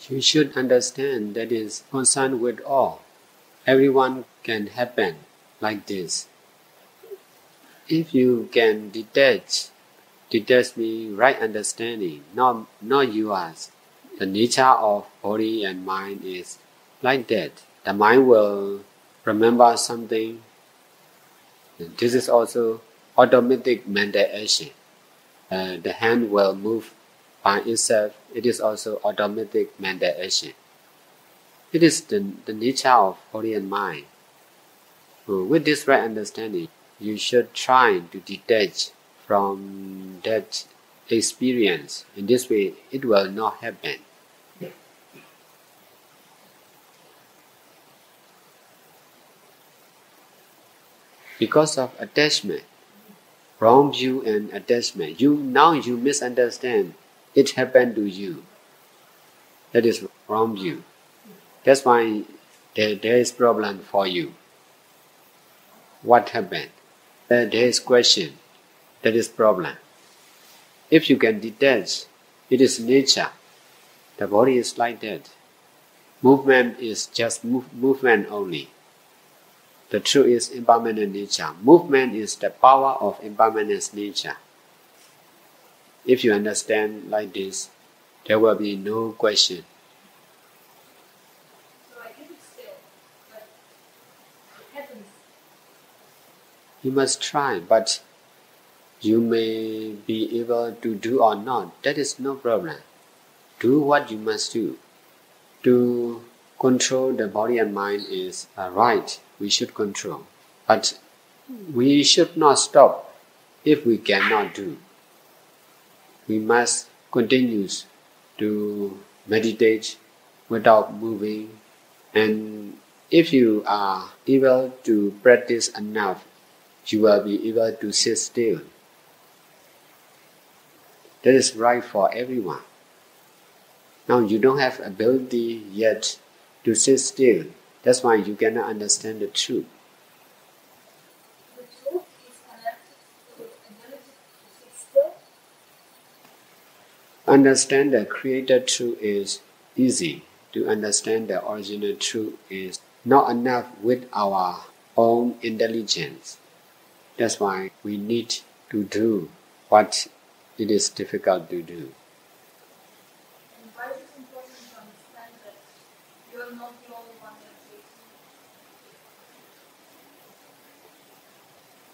You should understand that is concerned with all. Everyone can happen like this. If you can detach means right understanding, not yours. The nature of body and mind is like that. The mind will remember something. This is also automatic mental action. The hand will move by itself. It is also automatic mental action. It is the nature of body and mind. With this right understanding, you should try to detach from that experience. In this way, it will not happen. Because of attachment, wrong view and attachment, you misunderstand. It happened to you. That is wrong view. That's why there is problem for you. What happened? There is question. That is problem. If you can detach, it is nature. The body is like that. Movement is just movement only. The truth is impermanent nature. Movement is the power of impermanent nature. If you understand like this, there will be no question. So I keep it still, but it happens. You must try, but you may be able to do or not. That is no problem. Do what you must do. To control the body and mind is right. We should control. But we should not stop if we cannot do. We must continue to meditate without moving. And if you are able to practice enough, you will be able to sit still. That is right for everyone. Now you don't have ability yet to sit still. That's why you cannot understand the truth. The truth is connected to the ability to sit still. Understand the created truth is easy. To understand the original truth is not enough with our own intelligence. That's why we need to do what it is difficult to do. And why is it important to understand that you are not the only one meditating?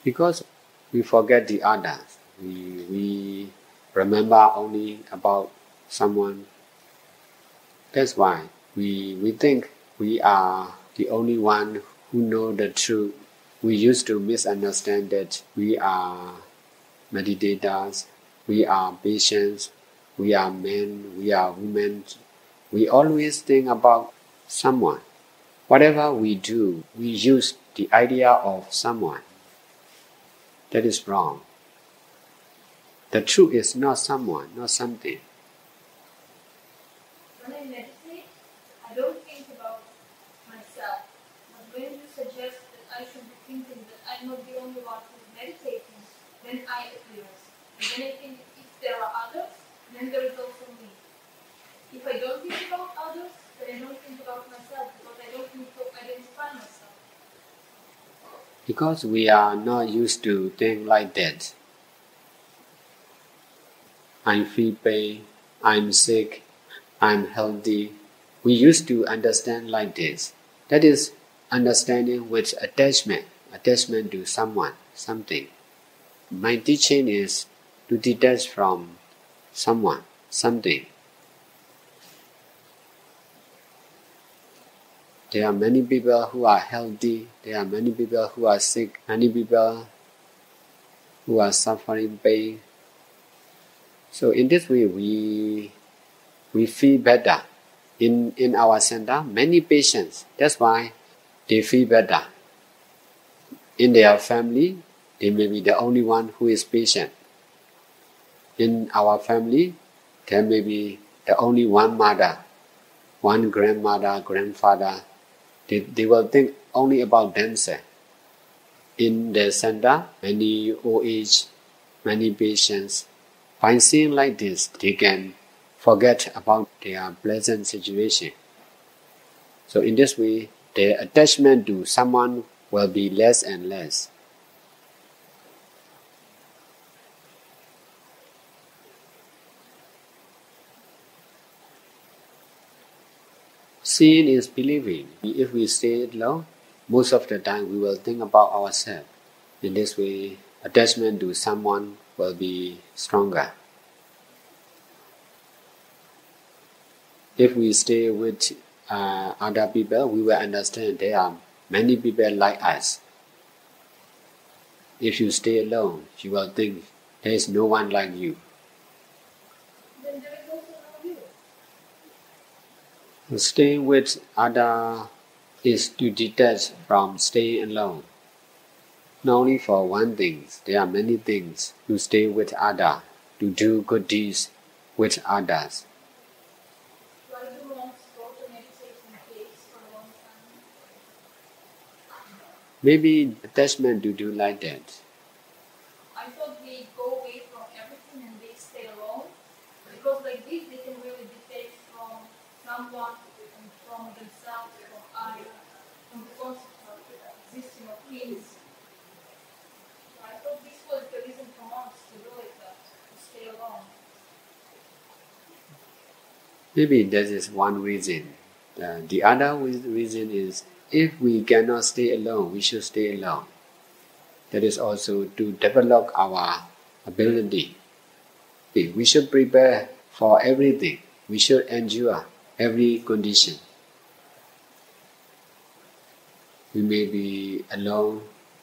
Because we forget the others. We remember only about someone. That's why we think we are the only one who know the truth. We used to misunderstand that we are meditators, we are patients, we are men, we are women. We always think about someone. Whatever we do, we use the idea of someone. That is wrong. The truth is not someone, not something. When I meditate, I don't think about myself. But when you suggest that I should be thinking that I'm not the only one who is meditating, then I appears. And then I think if there are others, then there is also me. If I don't think about others, then I don't think about myself because I don't need to identify myself. Because we are not used to think like that. I feel pain, I'm sick, I'm healthy. We used to understand like this. That is understanding with attachment to someone, something. My teaching is to detach from someone, something. There are many people who are healthy, there are many people who are sick, many people who are suffering pain. So in this way, we feel better. In our center, many patients, that's why they feel better. In their family, they may be the only one who is patient. In our family, there may be the only one mother, one grandmother, grandfather. They will think only about themselves. In the center, many old age, many patients, By seeing like this, they can forget about their pleasant situation. So in this way, their attachment to someone will be less and less. Seeing is believing. If we stay alone, most of the time we will think about ourselves. In this way, attachment to someone will be stronger. If we stay with other people, we will understand there are many people like us. If you stay alone, you will think there is no one like you. Then there is also no you. Staying with other is to detach from staying alone. Not only for one thing, there are many things to stay with others, to do good deeds with others. Why do monks go to meditation caves for a long time? Maybe attachment to do like that. I thought they go away from everything and they stay alone. Because like this they can really detach from someone and from themselves, from others, from the concept of existing of things. So I thought this was the reason for monks to do it, to stay alone. Maybe that is one reason. The other reason is if we cannot stay alone, we should stay alone. That is also to develop our ability. We should prepare for everything. We should endure every condition. We may be alone,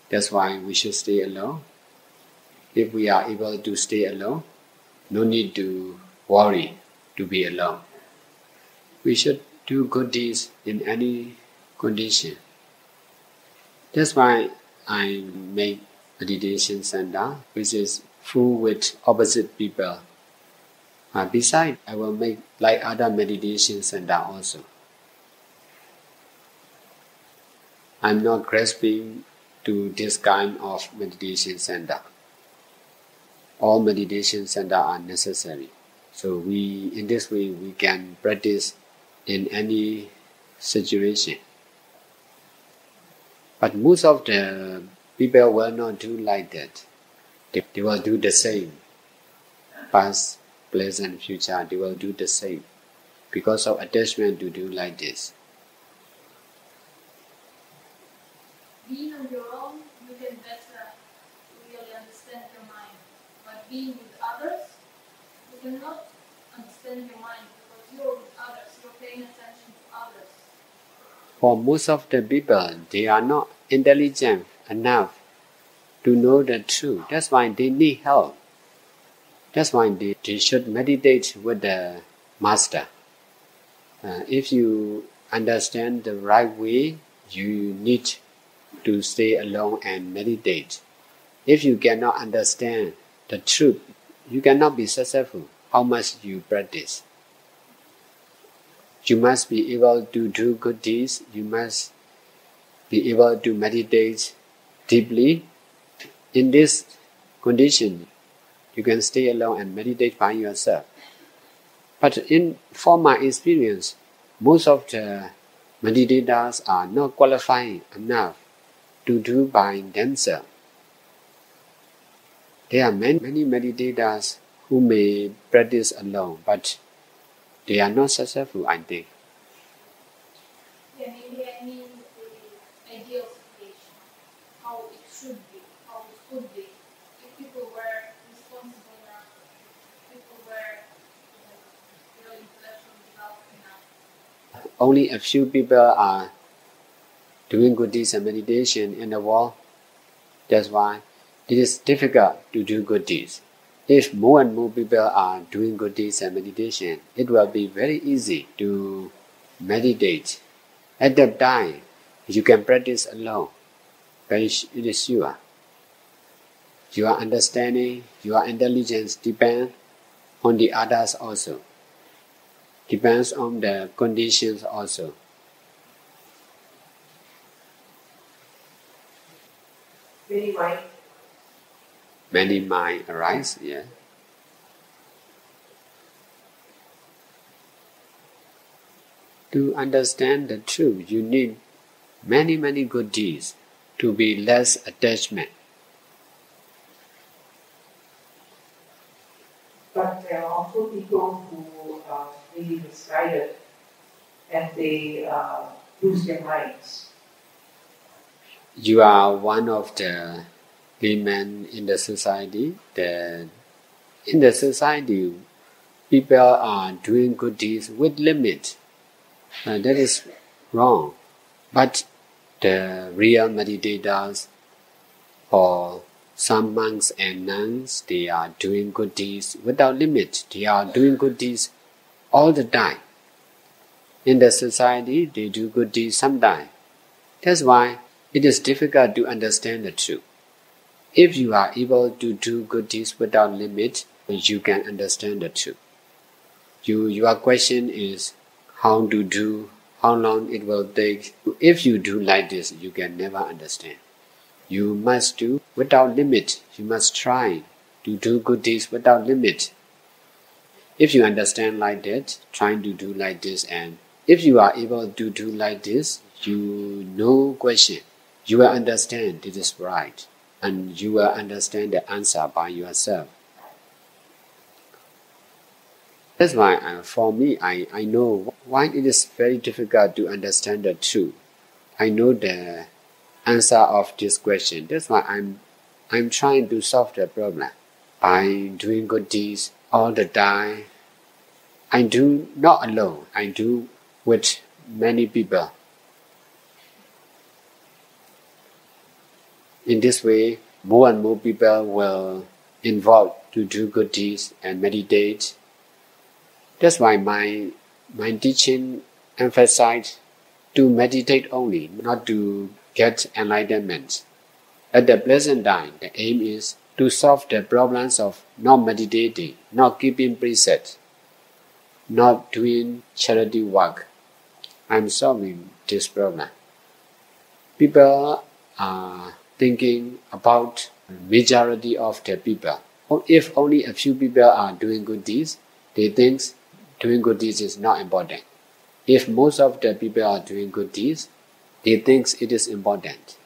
that's why we should stay alone. If we are able to stay alone, no need to worry to be alone. We should do good deeds in any condition. That's why I make meditation center, which is full with opposite people. Besides, I will make like other meditation center also. I'm not grasping to this kind of meditation center. All meditation centers are necessary. So in this way, we can practice in any situation. But most of the people will not do like that. They will do the same. Past, present, future, they will do the same. Because of attachment to do like this. Being on your own, you can better really understand your mind. But being with others, you cannot understand your mind because you're with others, you're paying attention to others. For most of the people, they are not intelligent enough to know the truth. That's why they need help. That's why they should meditate with the master. If you understand the right way, you need to stay alone and meditate. If you cannot understand the truth, you cannot be successful how much you practice. You must be able to do good deeds. You must be able to meditate deeply. In this condition, you can stay alone and meditate by yourself. But for my experience, most of the meditators are not qualified enough to do by themselves. There are many meditators who may practice alone, but they are not successful, I think. Yeah, maybe I mean the ideal situation, how it should be, how it could be. If people were responsible enough, people were really intellectually developed enough. Only a few people are doing good deeds and meditation in the world. That's why it is difficult to do good deeds. If more and more people are doing good deeds and meditation, it will be very easy to meditate. At that time, you can practice alone. But it is sure. Your understanding, your intelligence depends on the others also. Depends on the conditions also. Many mind arise, yeah. To understand the truth, you need many, many good deeds to be less attachment. But there are also people who are really misguided and they lose their minds. You are one of the women in the society. In the society, people are doing good deeds with limit. That is wrong. But the real meditators or some monks and nuns, they are doing good deeds without limit. They are doing good deeds all the time. In the society, they do good deeds sometimes. That's why it is difficult to understand the truth. If you are able to do good deeds without limit, you can understand the truth. Your question is how to do, how long it will take. If you do like this, you can never understand. You must do without limit. You must try to do good deeds without limit. If you understand like that, trying to do like this, and if you are able to do like this, you no question. You will understand this is right, and you will understand the answer by yourself. That's why for me, I know why it is very difficult to understand the truth. I know the answer of this question. That's why I'm trying to solve the problem by doing good deeds all the time. I do not alone. I do with many people. In this way, more and more people will involve to do good deeds and meditate. That's why my teaching emphasizes to meditate only, not to get enlightenment. At the present time, the aim is to solve the problems of not meditating, not keeping precepts, not doing charity work. I'm solving this problem. People are thinking about majority of the people. If only a few people are doing good deeds, they think doing good deeds is not important. If most of the people are doing good deeds, they think it is important.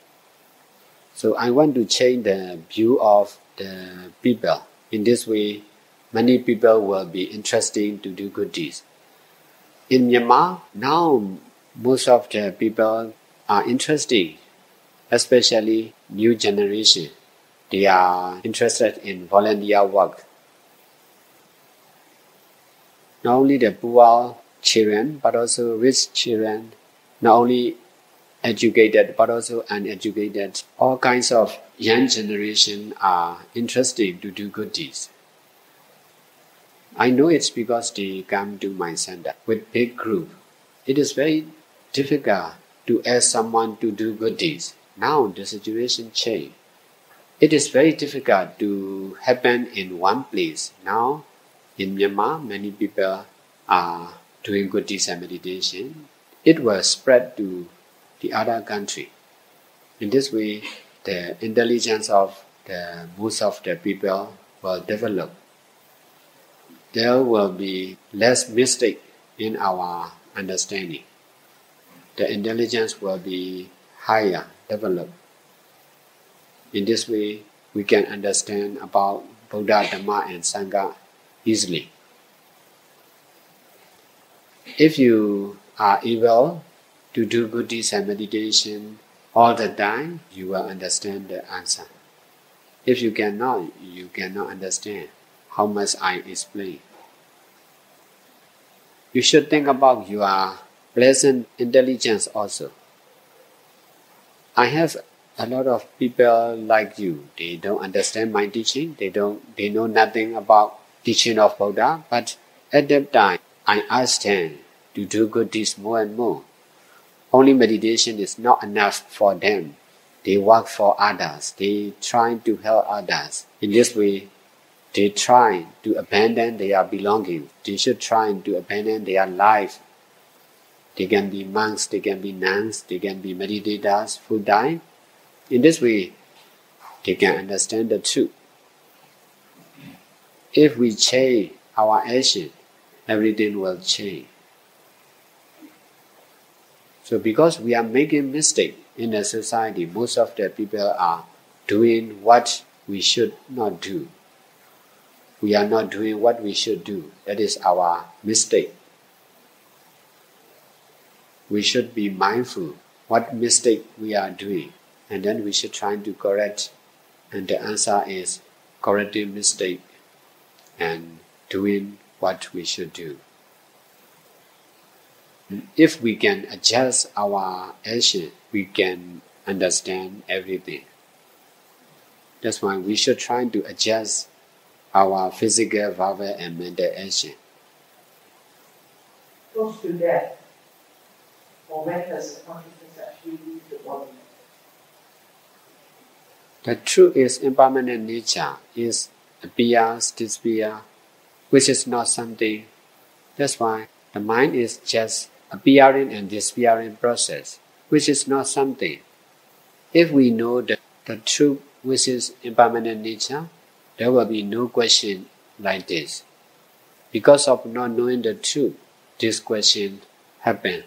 So I want to change the view of the people. In this way, many people will be interested to do good deeds. In Myanmar, now most of the people are interested, especially new generation. They are interested in volunteer work. Not only the poor children, but also rich children, not only educated, but also uneducated. All kinds of young generation are interested to do good deeds. I know it's because they come to my center with big group. It is very difficult to ask someone to do good deeds. Now the situation changed. It is very difficult to happen in one place. Now in Myanmar, many people are doing good deeds and meditation. It will spread to the other country. In this way, the intelligence of most of the people will develop. There will be less mistake in our understanding. The intelligence will be higher, developed. In this way, we can understand about Buddha, Dhamma, and Sangha easily. If you are able to do good deeds and meditation all the time, you will understand the answer. If you cannot understand how much I explain. You should think about your pleasant intelligence also. I have a lot of people like you. They don't understand my teaching. They know nothing about teaching of Buddha. But at that time, I ask them to do good deeds more and more. Only meditation is not enough for them. They work for others. They try to help others. In this way, they try to abandon their belongings. They should try to abandon their life. They can be monks, they can be nuns, they can be meditators full time. In this way, they can understand the truth. If we change our action, everything will change. So because we are making mistake in the society, most of the people are doing what we should not do. We are not doing what we should do. That is our mistake. We should be mindful what mistake we are doing, and then we should try to correct. And the answer is correcting mistake and doing what we should do. If we can adjust our action, we can understand everything. That's why we should try to adjust our physical, verbal, and mental action. Close to death, or when does the consciousness actually leave the body? The truth is impermanent nature, is appears, disappears, which is not something. That's why the mind is just appearing and disappearing process, which is not something. If we know the truth, which is impermanent nature, there will be no question like this. Because of not knowing the truth, this question happens.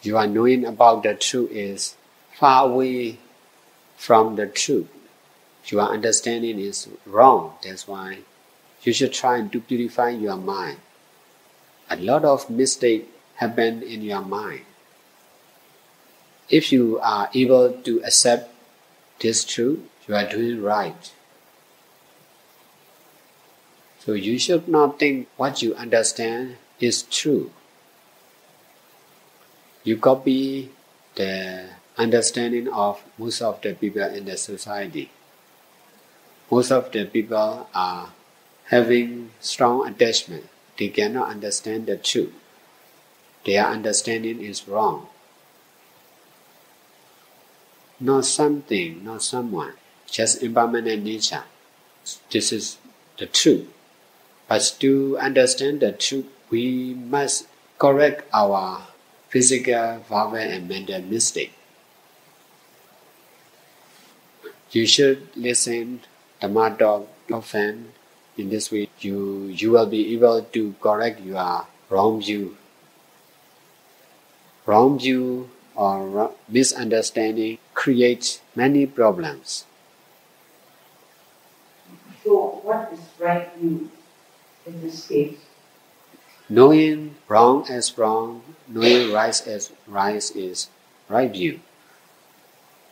Your knowing about the truth is far away from the truth. Your understanding is wrong. That's why you should try to purify your mind. A lot of mistakes happen in your mind. If you are able to accept this truth, you are doing right. So you should not think what you understand is true. You copy the understanding of most of the people in the society. Most of the people are having strong attachment. They cannot understand the truth. Their understanding is wrong. Not something, not someone, just impermanent nature. This is the truth. But to understand the truth, we must correct our physical, verbal, and mental mistake. You should listen Dhamma talk often. In this way, you will be able to correct your wrong view. Wrong view or misunderstanding creates many problems. So, what is right view in this case? Knowing wrong as wrong, knowing right as right is right view.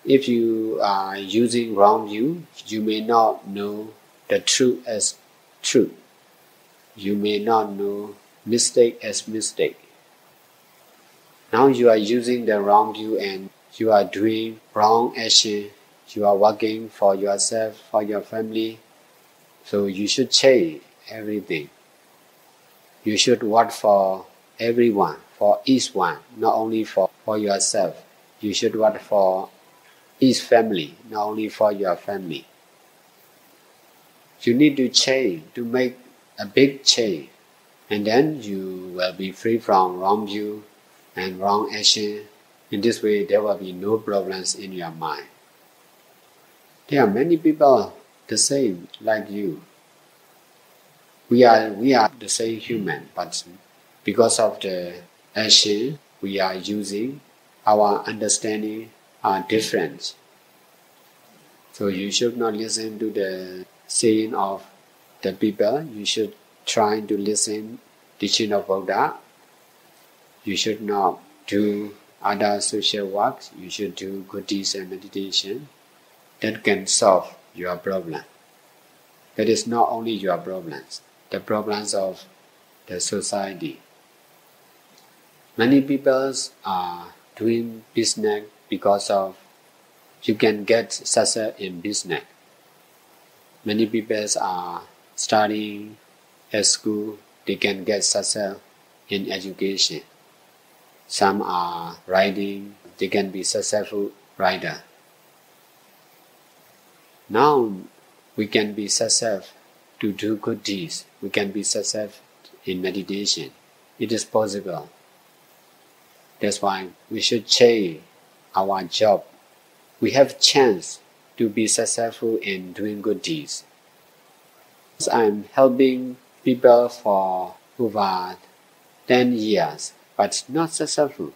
If you are using wrong view, you may not know the truth as truth. You may not know mistake as mistake. Now you are using the wrong view and you are doing wrong action. You are working for yourself, for your family. So you should change everything. You should work for everyone, for each one, not only for yourself. You should work for each family, not only for your family. You need to change, to make a big change. And then you will be free from wrong view and wrong action. In this way, there will be no problems in your mind. There are many people the same like you. We are the same human, but because of the action we are using, our understanding are different. So you should not listen to the saying of the people. You should try to listen teaching of Buddha. You should not do other social works. You should do good deeds and meditation. That can solve your problem. That is not only your problems, the problems of the society. Many people are doing business because of you can get success in business. Many people are studying at school, they can get success in education. Some are writing, they can be successful writer. Now we can be successful to do good deeds. We can be successful in meditation. It is possible. That's why we should change our job. We have chance to be successful in doing good deeds. I'm helping people for over 10 years. but not successful.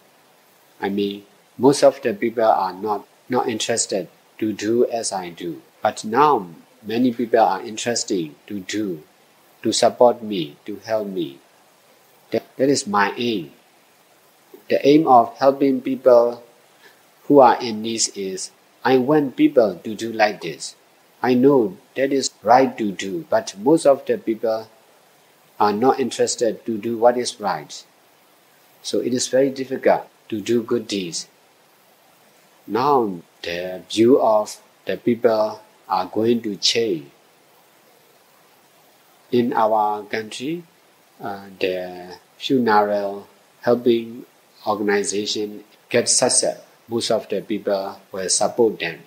I mean, most of the people are not interested to do as I do. But now, many people are interested to do, to support me, to help me. That is my aim. The aim of helping people who are in need is, I want people to do like this. I know that is right to do, but most of the people are not interested to do what is right. So it is very difficult to do good deeds. Now the view of the people are going to change. In our country, the funeral helping organization get success. Most of the people will support them.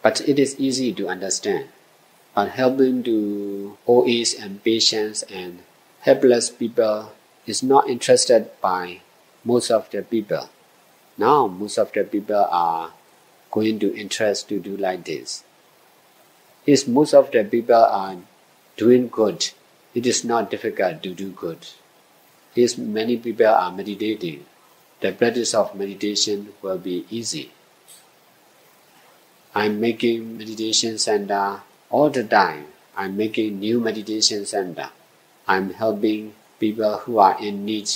But it is easy to understand. But helping to old age and patients and helpless people is not interested by most of the people. Now most of the people are going to interest to do like this. If most of the people are doing good, it is not difficult to do good. If many people are meditating, the practice of meditation will be easy. I'm making meditation center all the time. I'm making new meditation center. I'm helping people who are in need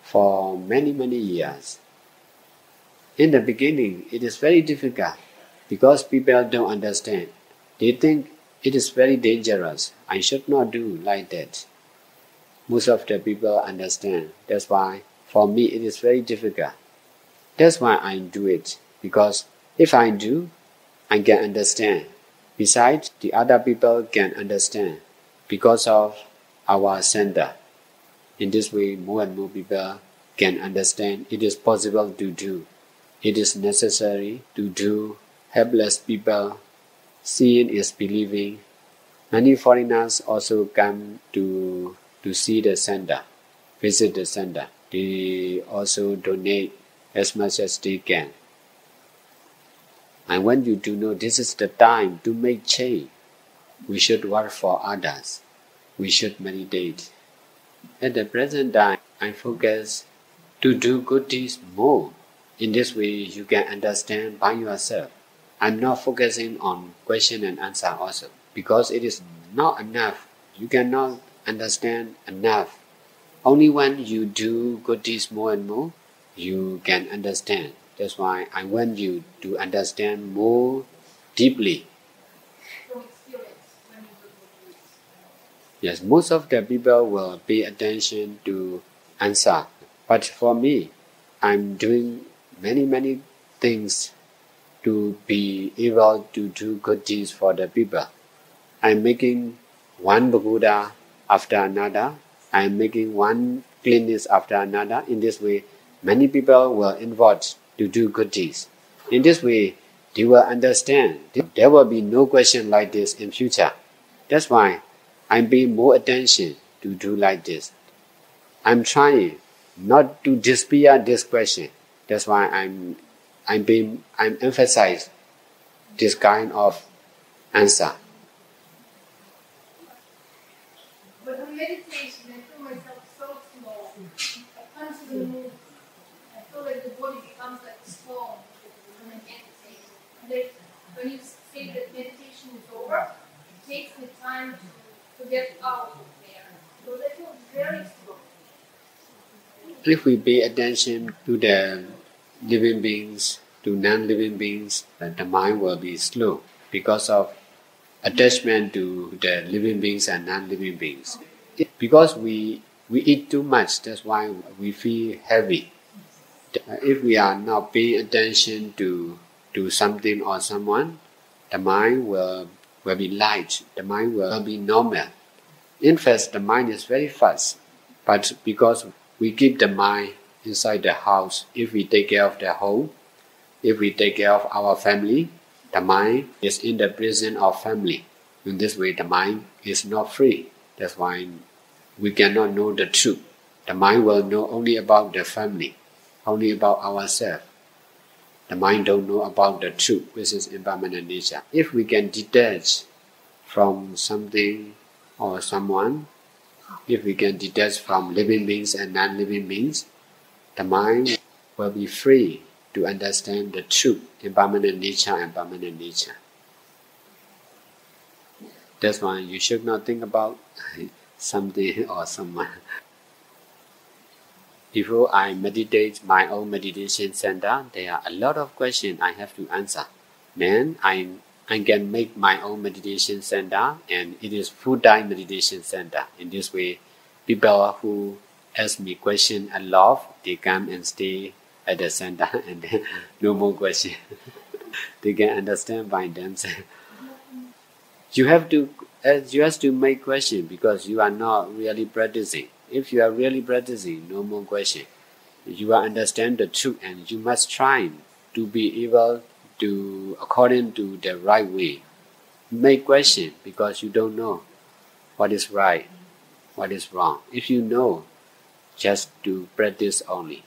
for many years. In the beginning, it is very difficult because people don't understand. They think it is very dangerous. I should not do like that. Most of the people understand. That's why for me it is very difficult. That's why I do it. Because if I do, I can understand. Besides, the other people can understand because of our center. In this way, more and more people can understand it is possible to do. It is necessary to do. Helpless people, seeing is believing. Many foreigners also come to see the center, visit the center. They also donate as much as they can. I want you to know this is the time to make change. We should work for others. We should meditate. At the present time, I focus to do good deeds more. In this way, you can understand by yourself. I'm not focusing on question and answer also, because it is not enough. You cannot understand enough. Only when you do good deeds more and more, you can understand. That's why I want you to understand more deeply. From experience, when you do good deeds. Yes, most of the people will pay attention to answer. But for me, I'm doing many things to be able to do good deeds for the people. I'm making one pagoda after another. I'm making one cleanliness after another. In this way, many people will involved to do good deeds. In this way, they will understand. There will be no question like this in future. That's why I'm paying more attention to do like this. I'm trying not to despair this question. That's why I'm emphasizing this kind of answer. But on meditation, I feel myself so small. I constantly move. I feel like the body becomes like a stone when I meditate. And like when you say that meditation is over, it takes me time to get out of there. So I feel very slow. If we pay attention to the living beings, to non-living beings, the mind will be slow because of attachment to the living beings and non-living beings. Because we eat too much, that's why we feel heavy. If we are not paying attention to something or someone, the mind will be light, the mind will be normal. In fact, the mind is very fast, but because we keep the mind inside the house, if we take care of the home, if we take care of our family, the mind is in the prison of family. In this way, the mind is not free. That's why we cannot know the truth. The mind will know only about the family, only about ourselves. The mind don't know about the truth, which is impermanent nature. If we can detach from something or someone, if we can detach from living beings and non-living beings, the mind will be free to understand the truth, impermanent nature and permanent nature. That's why you should not think about something or someone. Before I meditate my own meditation center, there are a lot of questions I have to answer. Then I can make my own meditation center, and it is full-time meditation center. In this way, people who ask me questions a lot, they come and stay at the center, and then no more questions. They can understand by themselves. You have to make questions because you are not really practicing. If you are really practicing, no more question. You will understand the truth, and you must try to be able to, according to the right way, make question because you don't know what is right, what is wrong. If you know, just to practice only.